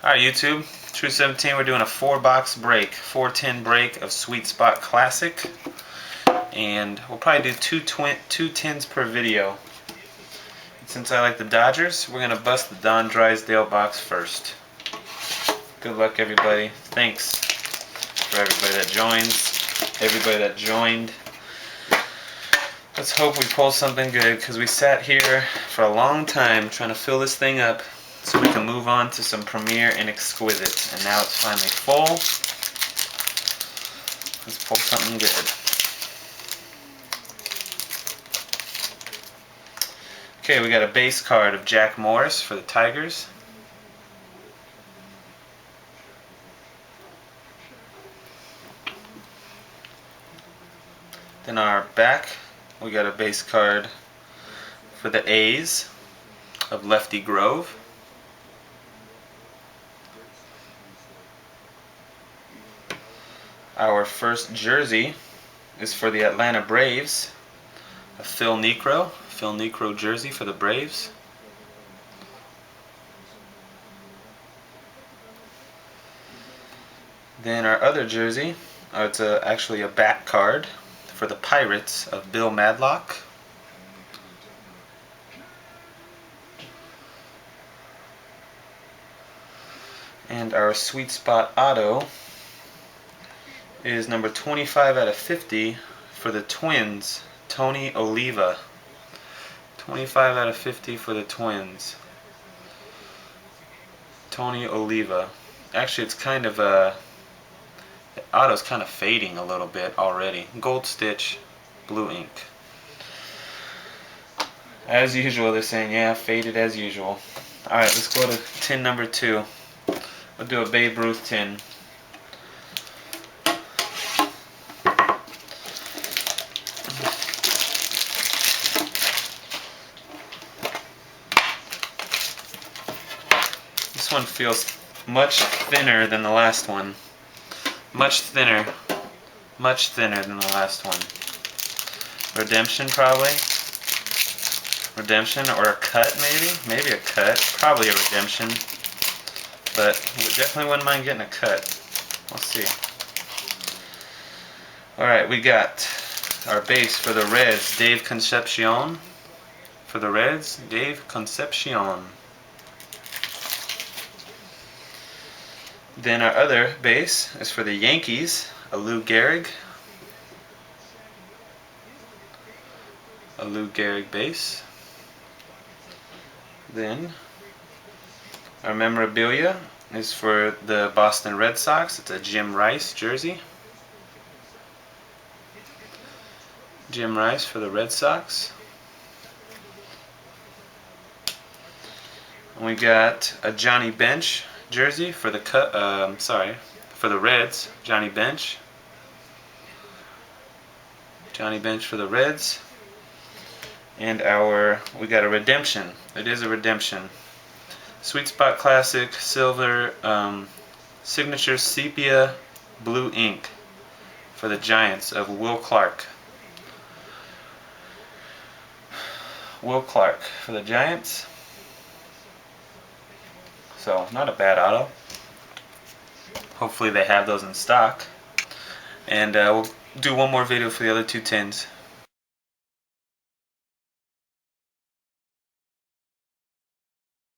Alright YouTube, True 17, we're doing a 4-box break, 410 break of SweetSpot Classic. And we'll probably do two tins per video. And since I like the Dodgers, we're going to bust the Don Drysdale box first. Good luck everybody. Thanks for everybody that joined. Let's hope we pull something good, because we sat here for a long time trying to fill this thing up so we can move on to some Premier and Exquisite. And now it's finally full. Let's pull something good. Okay, we got a base card of Jack Morris for the Tigers. Then our back, we got a base card for the A's of Lefty Grove. Our first jersey is for the Atlanta Braves, a Phil Niekro jersey for the Braves. Then our other jersey, it's actually a back card for the Pirates of Bill Madlock. And our SweetSpot Auto is number 25 out of 50 for the Twins, Tony Oliva. 25 out of 50 for the Twins, Tony Oliva. Actually, it's kind of the auto's kind of fading a little bit already. Gold stitch, blue ink. As usual, they're saying, yeah, faded as usual. Alright, let's go to tin number 2. We'll do a Babe Ruth tin. This one feels much thinner than the last one. Much thinner than the last one. Redemption probably. Redemption or a cut maybe? Maybe a cut. Probably a redemption. But we definitely wouldn't mind getting a cut. We'll see. Alright, we got our base for the Reds, Dave Concepcion. For the Reds, Dave Concepcion. Then our other base is for the Yankees, a Lou Gehrig. A Lou Gehrig base. Then our memorabilia is for the Boston Red Sox. It's a Jim Rice jersey. Jim Rice for the Red Sox. And we got a Johnny Bench jersey for the for the Reds. Johnny Bench. Johnny Bench for the Reds. And we got a redemption. It is a redemption. SweetSpot Classic silver signature sepia blue ink for the Giants of Will Clark. Will Clark for the Giants. So, not a bad auto. Hopefully they have those in stock. And we'll do one more video for the other two tins.